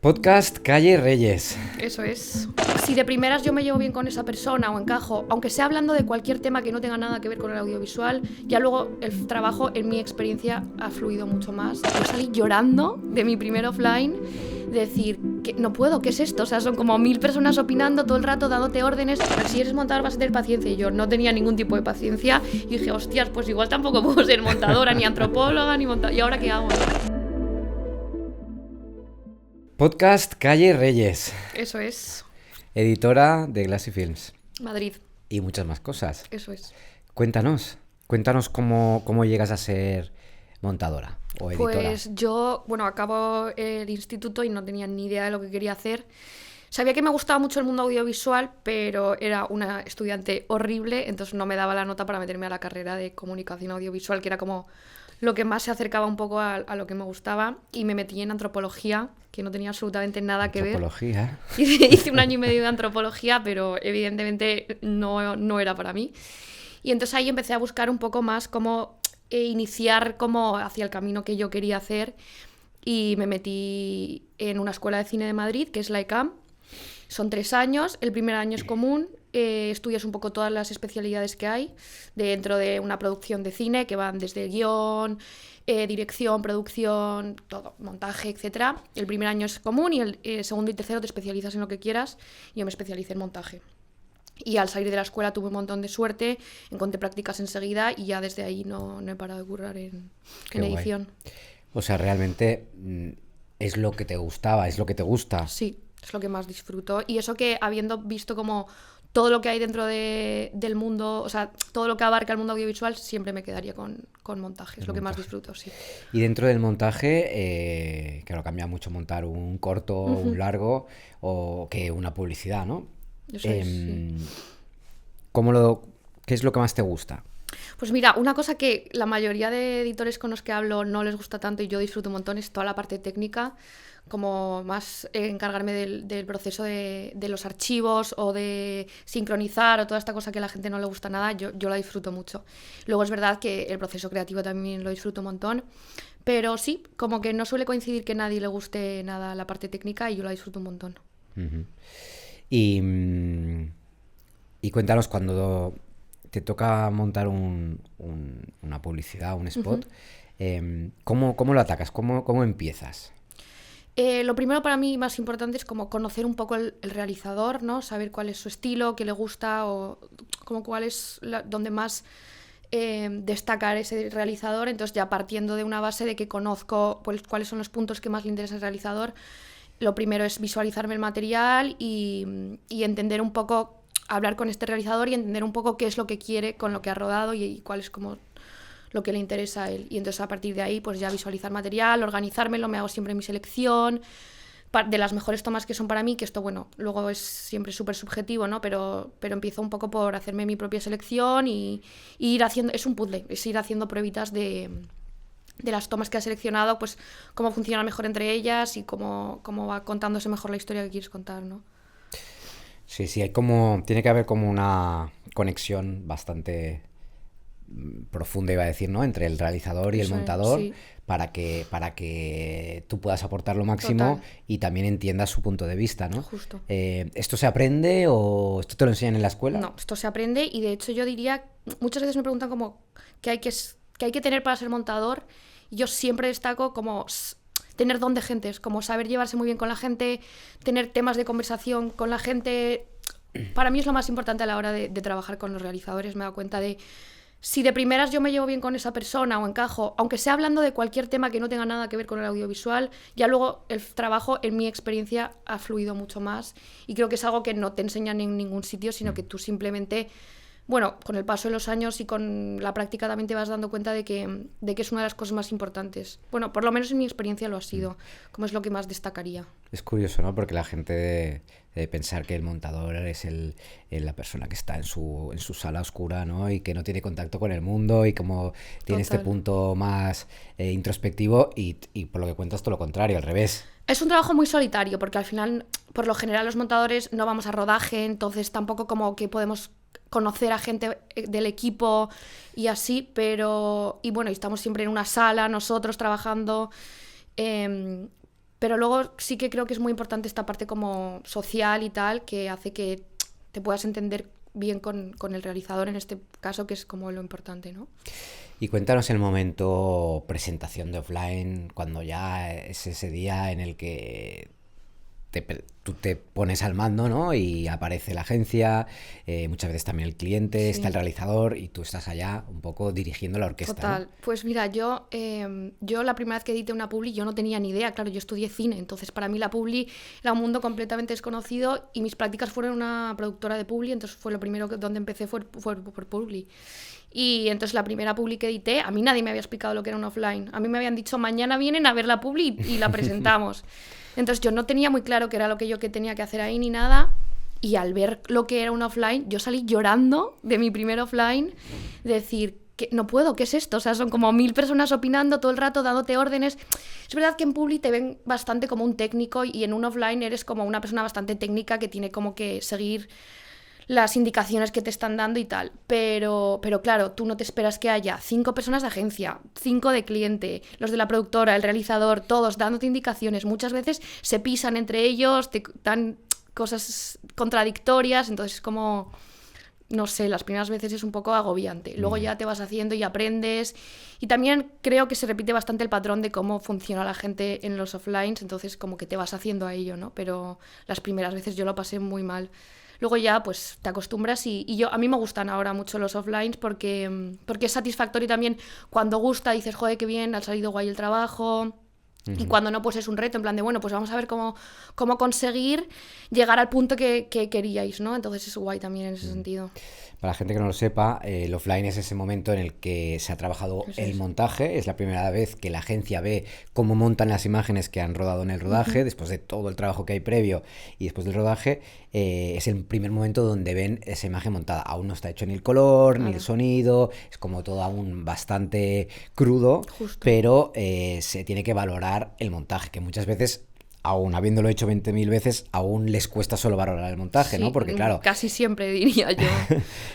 Podcast Calle Reyes. Eso es. Si de primeras yo me llevo bien con esa persona o encajo, aunque sea hablando de cualquier tema que no tenga nada que ver con el audiovisual, ya luego el trabajo, en mi experiencia, ha fluido mucho más. Yo salí llorando de mi primer offline, de decir, que no puedo, ¿qué es esto? O sea, son como 1000 personas opinando todo el rato, dándote órdenes. Pero si eres montador vas a tener paciencia. Y yo no tenía ningún tipo de paciencia. Y dije, hostias, pues igual tampoco puedo ser montadora, ni antropóloga, ni montadora. ¿Y ahora qué hago? Podcast Calle Reyes. Eso es. Editora de Glassy Films. Madrid. Y muchas más cosas. Eso es. Cuéntanos cómo llegas a ser montadora o editora. Pues yo, acabo el instituto y no tenía ni idea de lo que quería hacer. Sabía que me gustaba mucho el mundo audiovisual, pero era una estudiante horrible, entonces no me daba la nota para meterme a la carrera de comunicación audiovisual, que era como lo que más se acercaba un poco a lo que me gustaba, y me metí en antropología, que no tenía absolutamente nada que ver. Antropología. Hice 1 año y medio de antropología, pero evidentemente no era para mí. Y entonces ahí empecé a buscar un poco más cómo iniciar como hacia el camino que yo quería hacer, y me metí en una escuela de cine de Madrid, que es la ECAM. Son 3 años, el primer año es común, estudias un poco todas las especialidades que hay dentro de una producción de cine, que van desde guión, dirección, producción, todo, montaje, etc. El primer año es común y el segundo y tercero te especializas en lo que quieras. Yo me especialicé en montaje. Y al salir de la escuela tuve un montón de suerte, encontré prácticas enseguida y ya desde ahí no he parado de currar en edición. O sea, realmente es lo que te gustaba, es lo que te gusta. Sí, es lo que más disfruto. Y eso que habiendo visto como todo lo que hay dentro del mundo, o sea, todo lo que abarca el mundo audiovisual, siempre me quedaría con montaje, es lo que más disfruto, sí. Y dentro del montaje, claro, cambia mucho montar un corto, un largo, o que una publicidad, ¿no? Eso es, sí. ¿Qué es lo que más te gusta? Pues mira, una cosa que la mayoría de editores con los que hablo no les gusta tanto y yo disfruto un montón es toda la parte técnica, como más encargarme del proceso de los archivos o de sincronizar o toda esta cosa que a la gente no le gusta nada, yo la disfruto mucho. Luego es verdad que el proceso creativo también lo disfruto un montón, pero sí, como que no suele coincidir que a nadie le guste nada la parte técnica y yo la disfruto un montón. Uh-huh. Y cuéntanos, cuando te toca montar una publicidad, un spot, ¿cómo lo atacas? ¿Cómo empiezas? Lo primero para mí más importante es como conocer un poco el realizador, ¿no? Saber cuál es su estilo, qué le gusta o como cuál es donde más destacar ese realizador. Entonces ya partiendo de una base de que conozco pues, cuáles son los puntos que más le interesa al realizador, lo primero es visualizarme el material y entender un poco, hablar con este realizador y entender un poco qué es lo que quiere con lo que ha rodado y cuál es como lo que le interesa a él. Y entonces a partir de ahí pues ya visualizar material, organizármelo, me hago siempre mi selección de las mejores tomas que son para mí, que esto luego es siempre súper subjetivo, ¿no? Pero empiezo un poco por hacerme mi propia selección y ir haciendo, es un puzzle, es ir haciendo pruebitas de las tomas que has seleccionado, pues cómo funciona mejor entre ellas y cómo va contándose mejor la historia que quieres contar, ¿no? Sí, tiene que haber como una conexión bastante profunda, iba a decir, ¿no? Entre el realizador y el montador, sí. para que tú puedas aportar lo máximo. Total. Y también entiendas su punto de vista, ¿no? Justo. ¿Esto se aprende o esto te lo enseñan en la escuela? No, esto se aprende y de hecho yo diría, muchas veces me preguntan como qué hay que tener para ser montador y yo siempre destaco como tener don de gentes, como saber llevarse muy bien con la gente, tener temas de conversación con la gente. Para mí es lo más importante a la hora de trabajar con los realizadores. Me he dado cuenta de si de primeras yo me llevo bien con esa persona o encajo, aunque sea hablando de cualquier tema que no tenga nada que ver con el audiovisual, ya luego el trabajo, en mi experiencia, ha fluido mucho más y creo que es algo que no te enseñan en ningún sitio, sino que tú simplemente, con el paso de los años y con la práctica también te vas dando cuenta de que es una de las cosas más importantes. Bueno, por lo menos en mi experiencia lo ha sido, como es lo que más destacaría. Es curioso, ¿no? Porque la gente debe pensar que el montador es la persona que está en su sala oscura, ¿no? Y que no tiene contacto con el mundo y como tiene este punto más introspectivo y por lo que cuentas todo lo contrario, al revés. Es un trabajo muy solitario porque al final, por lo general, los montadores no vamos a rodaje, entonces tampoco como que podemos conocer a gente del equipo y así, y estamos siempre en una sala nosotros trabajando, Pero luego sí que creo que es muy importante esta parte como social y tal, que hace que te puedas entender bien con el realizador en este caso, que es como lo importante, ¿no? Y cuéntanos el momento presentación de offline, cuando ya es ese día en el que tú te pones al mando, ¿no? Y aparece la agencia, muchas veces también el cliente, está el Sí. realizador y tú estás allá un poco dirigiendo la orquesta, ¿no? Total. Pues mira, yo la primera vez que edité una publi yo no tenía ni idea, claro, yo estudié cine, entonces para mí la publi era un mundo completamente desconocido y mis prácticas fueron en una productora de publi, entonces fue lo primero donde empecé fue por publi. Y entonces la primera publi que edité, a mí nadie me había explicado lo que era un offline. A mí me habían dicho, mañana vienen a ver la publi y la presentamos. Entonces yo no tenía muy claro qué era lo que tenía que hacer ahí ni nada. Y al ver lo que era un offline, yo salí llorando de mi primer offline, de decir, que no puedo, ¿qué es esto? O sea, son como 1000 personas opinando todo el rato, dándote órdenes. Es verdad que en publi te ven bastante como un técnico y en un offline eres como una persona bastante técnica que tiene como que seguir las indicaciones que te están dando y tal. Pero claro, tú no te esperas que haya 5 personas de agencia, 5 de cliente, los de la productora, el realizador, todos dándote indicaciones. Muchas veces se pisan entre ellos, te dan cosas contradictorias, entonces como, no sé, las primeras veces es un poco agobiante. Luego ya te vas haciendo y aprendes. Y también creo que se repite bastante el patrón de cómo funciona la gente en los offlines, entonces como que te vas haciendo a ello, ¿no? Pero las primeras veces yo lo pasé muy mal. Luego ya pues te acostumbras y a mí me gustan ahora mucho los offlines porque es satisfactorio también cuando gusta, dices, joder, qué bien, ha salido guay el trabajo. Y cuando no, pues es un reto, en plan de, bueno, pues vamos a ver cómo conseguir llegar al punto que queríais, ¿no? Entonces es guay también en ese sentido. Para la gente que no lo sepa, el offline es ese momento en el que se ha trabajado Eso el es. montaje. Es la primera vez que la agencia ve cómo montan las imágenes que han rodado en el rodaje, después de todo el trabajo que hay previo y después del rodaje. Es el primer momento donde ven esa imagen montada. Aún no está hecho ni el color, ni el Claro, sonido. Es como todo aún bastante crudo, justo. pero se tiene que valorar el montaje, que muchas veces, aún habiéndolo hecho 20.000 veces, aún les cuesta solo valorar el montaje, ¿no? Sí, Porque claro, casi siempre diría yo.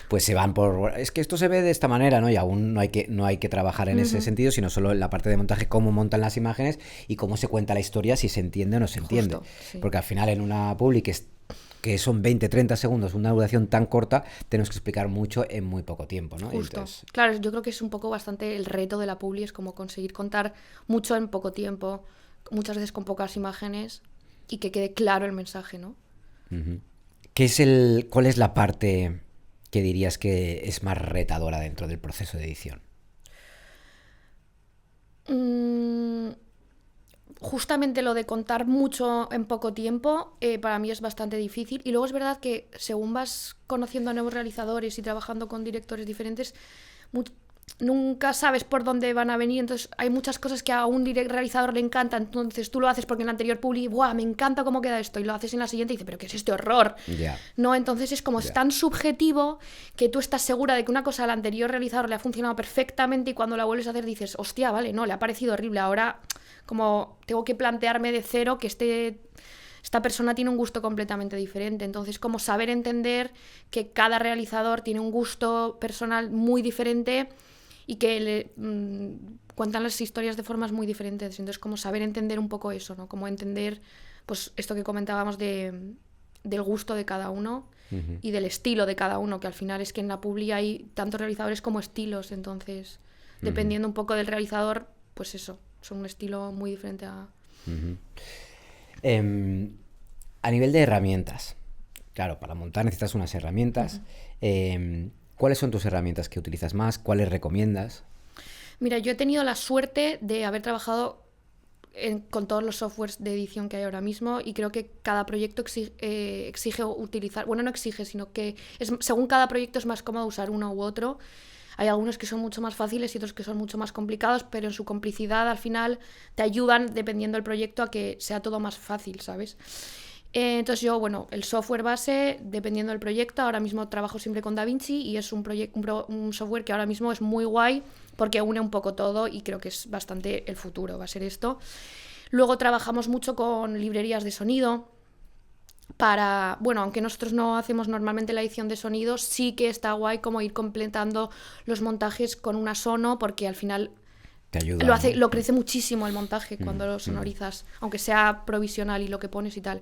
pues se van por, es que esto se ve de esta manera, ¿no? Y aún no hay que trabajar en ese sentido, sino solo en la parte de montaje, cómo montan las imágenes y cómo se cuenta la historia, si se entiende o no se entiende. Justo, sí. Porque al final en una publi que son 20, 30 segundos, una duración tan corta, tenemos que explicar mucho en muy poco tiempo, ¿no? Justo. Entonces, Claro, yo creo que es un poco bastante el reto de la publi, es como conseguir contar mucho en poco tiempo, muchas veces con pocas imágenes y que quede claro el mensaje, ¿no? ¿cuál es la parte que dirías que es más retadora dentro del proceso de edición? Mm, Justamente lo de contar mucho en poco tiempo para mí es bastante difícil y luego es verdad que según vas conociendo a nuevos realizadores y trabajando con directores diferentes, mu- nunca sabes por dónde van a venir, entonces hay muchas cosas que a un realizador le encantan, entonces tú lo haces porque en la anterior publi, ¡buah, me encanta cómo queda esto! Y lo haces en la siguiente y dices, ¿pero qué es este horror? Ya, No, entonces es como es ya. tan subjetivo que tú estás segura de que una cosa al anterior realizador le ha funcionado perfectamente y cuando la vuelves a hacer dices, hostia, vale, no, le ha parecido horrible, ahora como tengo que plantearme de cero que esta persona tiene un gusto completamente diferente. Entonces, como saber entender que cada realizador tiene un gusto personal muy diferente y que cuentan las historias de formas muy diferentes. Entonces, como saber entender un poco eso, ¿no? Como entender, pues, esto que comentábamos del gusto de cada uno y del estilo de cada uno, que al final es que en la publi hay tantos realizadores como estilos. Entonces, dependiendo un poco del realizador, pues eso, son un estilo muy diferente a... Em, a nivel de herramientas, claro, para montar necesitas unas herramientas. ¿Cuáles son tus herramientas que utilizas más? ¿Cuáles recomiendas? Mira, yo he tenido la suerte de haber trabajado con todos los softwares de edición que hay ahora mismo y creo que cada proyecto exige utilizar, bueno, no exige, sino que según cada proyecto es más cómodo usar uno u otro. Hay algunos que son mucho más fáciles y otros que son mucho más complicados, pero en su complicidad al final te ayudan, dependiendo del proyecto, a que sea todo más fácil, ¿sabes? Entonces yo, bueno, el software base, dependiendo del proyecto, ahora mismo trabajo siempre con DaVinci y es un software que ahora mismo es muy guay porque une un poco todo y creo que es bastante el futuro, va a ser esto. Luego trabajamos mucho con librerías de sonido para, bueno, aunque nosotros no hacemos normalmente la edición de sonido, sí que está guay como ir completando los montajes con una sono porque al final Te ayuda, ¿no? Lo crece muchísimo el montaje cuando lo sonorizas, aunque sea provisional y lo que pones y tal.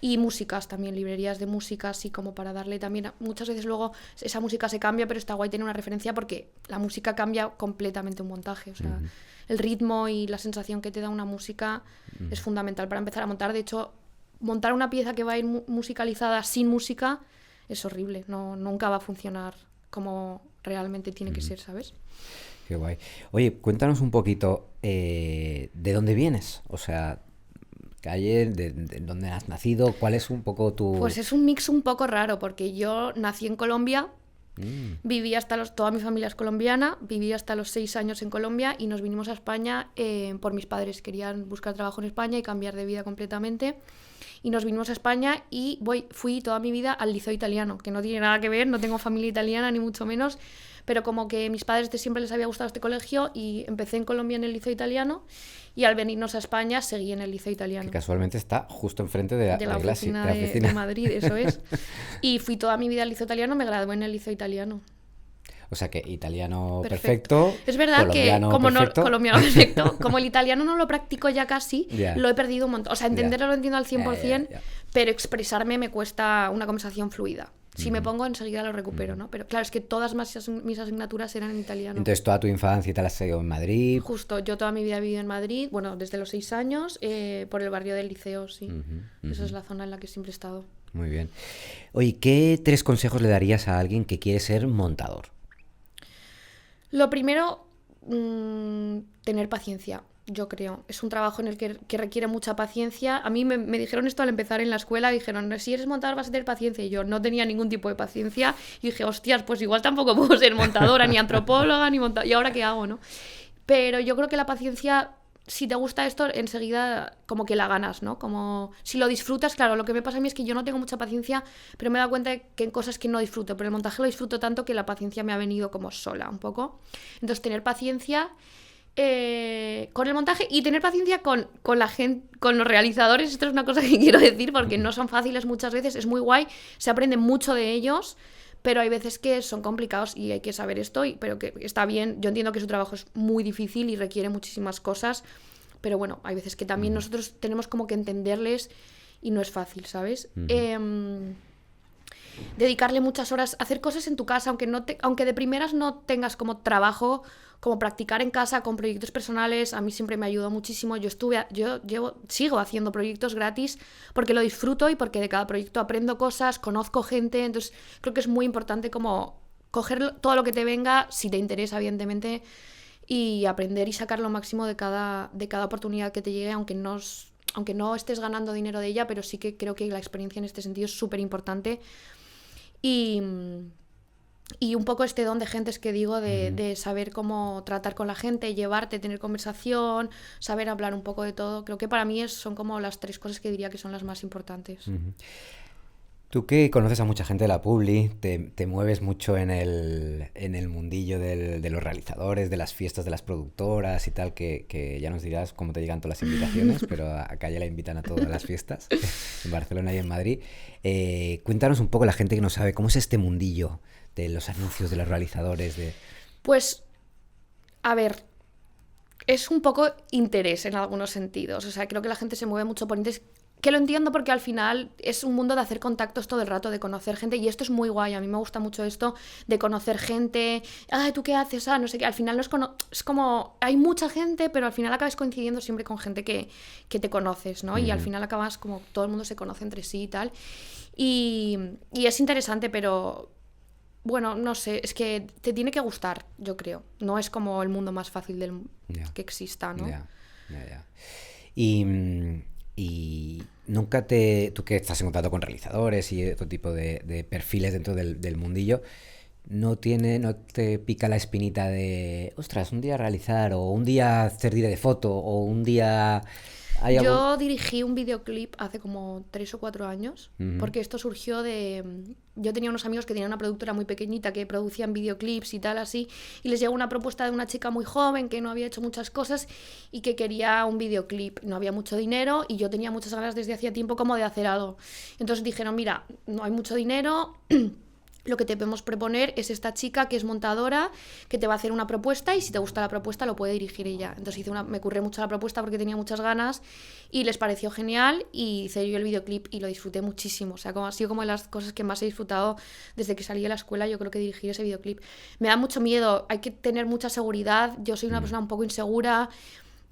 Y músicas también, librerías de música, así como para darle también... Muchas veces luego esa música se cambia, pero está guay tener una referencia porque la música cambia completamente un montaje. O sea, el ritmo y la sensación que te da una música es fundamental para empezar a montar. De hecho, montar una pieza que va a ir musicalizada sin música es horrible. No, nunca va a funcionar como realmente tiene que ser, ¿sabes? Qué guay. Oye, cuéntanos un poquito de dónde vienes, o sea, calle, de dónde has nacido, cuál es un poco tu... Pues es un mix un poco raro, porque yo nací en Colombia, viví toda mi familia es colombiana, viví hasta los 6 años en Colombia y nos vinimos a España por mis padres, querían buscar trabajo en España y cambiar de vida completamente. Y nos vinimos a España y fui toda mi vida al liceo italiano, que no tiene nada que ver, no tengo familia italiana ni mucho menos, pero como que mis padres siempre les había gustado este colegio y empecé en Colombia en el liceo italiano y al venirnos a España seguí en el liceo italiano. Que casualmente está justo enfrente de la oficina de Madrid, eso es. Y fui toda mi vida al liceo italiano, me gradué en el liceo italiano. O sea que italiano perfecto. Es verdad que colombiano perfecto, como el italiano no lo practico ya casi, lo he perdido un montón. O sea, entenderlo lo entiendo al 100%, pero expresarme me cuesta una conversación fluida. Si me pongo enseguida lo recupero, ¿no? Pero claro, es que todas mis asignaturas eran en italiano. Entonces toda tu infancia y tal has seguido en Madrid. Justo, yo toda mi vida he vivido en Madrid, bueno, desde los 6 años, por el barrio del Liceo, sí. Esa es la zona en la que siempre he estado. Muy bien. Oye, ¿qué 3 consejos le darías a alguien que quiere ser montador? Lo primero, tener paciencia, yo creo. Es un trabajo en el que requiere mucha paciencia. A mí me dijeron esto al empezar en la escuela, dijeron, si eres montador vas a tener paciencia. Y yo no tenía ningún tipo de paciencia. Y dije, hostias, pues igual tampoco puedo ser montadora, ni antropóloga, ni montadora. ¿Y ahora qué hago, no? Pero yo creo que la paciencia... Si te gusta esto, enseguida como que la ganas, ¿no? Como si lo disfrutas, claro, lo que me pasa a mí es que yo no tengo mucha paciencia, pero me he dado cuenta de que en cosas que no disfruto, pero el montaje lo disfruto tanto que la paciencia me ha venido como sola un poco. Entonces, tener paciencia con el montaje y tener paciencia con la gente, con los realizadores, esto es una cosa que quiero decir porque no son fáciles muchas veces, es muy guay, se aprende mucho de ellos, pero hay veces que son complicados y hay que saber esto, pero que está bien. Yo entiendo que su trabajo es muy difícil y requiere muchísimas cosas, pero bueno, hay veces que también nosotros tenemos como que entenderles y no es fácil, ¿sabes? Dedicarle muchas horas, hacer cosas en tu casa, aunque de primeras no tengas como trabajo, como practicar en casa con proyectos personales, a mí siempre me ayudó muchísimo. Sigo haciendo proyectos gratis porque lo disfruto y porque de cada proyecto aprendo cosas, conozco gente, entonces creo que es muy importante como coger todo lo que te venga, si te interesa, evidentemente, y aprender y sacar lo máximo de cada oportunidad que te llegue, aunque no estés ganando dinero de ella, pero sí que creo que la experiencia en este sentido es súper importante. Y un poco este don de gentes que digo de saber cómo tratar con la gente, llevarte, tener conversación, saber hablar un poco de todo. Creo que para mí son como las 3 cosas que diría que son las más importantes. Tú que conoces a mucha gente de la publi, te mueves mucho en el mundillo de los realizadores, de las fiestas de las productoras y tal, que ya nos dirás cómo te llegan todas las invitaciones, pero acá ya la invitan a todas las fiestas, en Barcelona y en Madrid. Cuéntanos un poco, la gente que no sabe, ¿cómo es este mundillo de los anuncios de los realizadores? Pues, a ver, es un poco interés en algunos sentidos. O sea, creo que la gente se mueve mucho por interés. Que lo entiendo porque al final es un mundo de hacer contactos todo el rato, de conocer gente, y esto es muy guay, a mí me gusta mucho esto de conocer gente. Ay, ¿tú qué haces? No sé qué, al final es como, hay mucha gente, pero al final acabas coincidiendo siempre con gente que te conoces, ¿no? Y al final acabas como todo el mundo se conoce entre sí y tal, y es interesante, pero bueno, no sé, es que te tiene que gustar, yo creo, no es como el mundo más fácil que exista, ¿no? Y nunca tú que estás en contacto con realizadores y otro tipo de perfiles dentro del mundillo, ¿no te pica la espinita de, ostras, un día realizar, o un día hacer directo de foto, o un día... Yo dirigí un videoclip hace como 3 o 4 años, porque esto surgió de... Yo tenía unos amigos que tenían una productora muy pequeñita que producían videoclips y tal así, y les llegó una propuesta de una chica muy joven que no había hecho muchas cosas y que quería un videoclip. No había mucho dinero y yo tenía muchas ganas desde hacía tiempo como de hacer algo. Entonces dijeron, mira, no hay mucho dinero... lo que te podemos proponer es esta chica que es montadora, que te va a hacer una propuesta y si te gusta la propuesta lo puede dirigir ella. Entonces me curré mucho la propuesta porque tenía muchas ganas y les pareció genial y hice yo el videoclip y lo disfruté muchísimo. O sea, ha sido como de las cosas que más he disfrutado desde que salí de la escuela, yo creo que dirigir ese videoclip. Me da mucho miedo, hay que tener mucha seguridad, yo soy una persona un poco insegura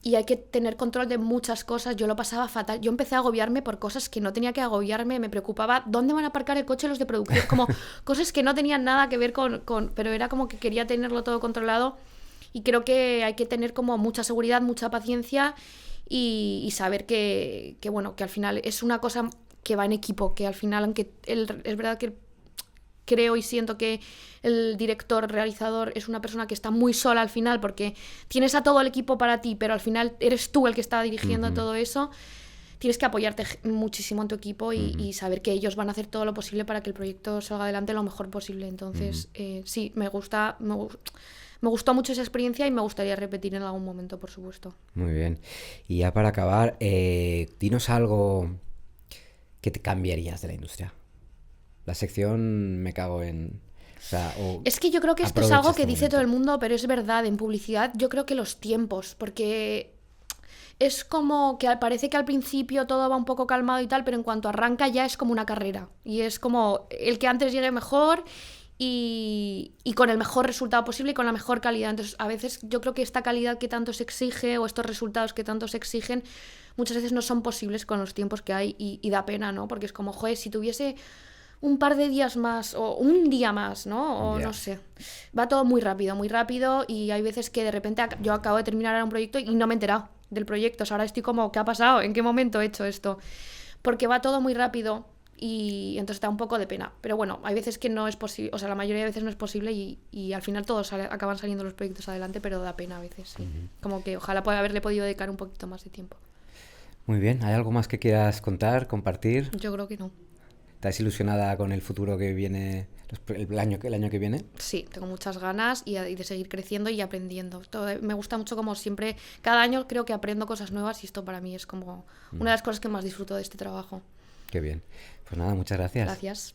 y hay que tener control de muchas cosas. Yo lo pasaba fatal. Yo empecé a agobiarme por cosas que no tenía que agobiarme. Me preocupaba dónde van a aparcar el coche los de producción. Como cosas que no tenían nada que ver con... Pero era como que quería tenerlo todo controlado. Y creo que hay que tener como mucha seguridad, mucha paciencia y saber bueno, que al final es una cosa que va en equipo. Que al final, aunque es verdad que creo y siento que el director, realizador, es una persona que está muy sola al final porque tienes a todo el equipo para ti, pero al final eres tú el que está dirigiendo todo eso. Tienes que apoyarte muchísimo en tu equipo y saber que ellos van a hacer todo lo posible para que el proyecto salga adelante lo mejor posible. Entonces, sí, me gustó mucho esa experiencia y me gustaría repetir en algún momento, por supuesto. Muy bien. Y ya para acabar, dinos algo que te cambiarías de la industria. La sección me cago en... O sea, es que yo creo que esto es algo que dice todo el mundo, pero es verdad, en publicidad yo creo que los tiempos, porque es como que parece que al principio todo va un poco calmado y tal, pero en cuanto arranca ya es como una carrera. Y es como el que antes llegue mejor y con el mejor resultado posible y con la mejor calidad. Entonces, a veces yo creo que esta calidad que tanto se exige o estos resultados que tanto se exigen, muchas veces no son posibles con los tiempos que hay y da pena, ¿no? Porque es como, joder, si tuviese un par de días más o un día más, ¿no? O no sé. Va todo muy rápido y hay veces que de repente yo acabo de terminar ahora un proyecto y no me he enterado del proyecto. O sea, ahora estoy como, ¿qué ha pasado? ¿En qué momento he hecho esto? Porque va todo muy rápido y entonces da un poco de pena. Pero bueno, hay veces que no es posible, o sea, la mayoría de veces no es posible y al final todos acaban saliendo los proyectos adelante, pero da pena a veces, sí. Como que ojalá haberle podido dedicar un poquito más de tiempo. Muy bien. ¿Hay algo más que quieras contar, compartir? Yo creo que no. ¿Estás ilusionada con el futuro que viene, el año que viene? Sí, tengo muchas ganas y de seguir creciendo y aprendiendo. Me gusta mucho como siempre, cada año creo que aprendo cosas nuevas y esto para mí es como una de las cosas que más disfruto de este trabajo. Qué bien. Pues nada, muchas gracias. Gracias.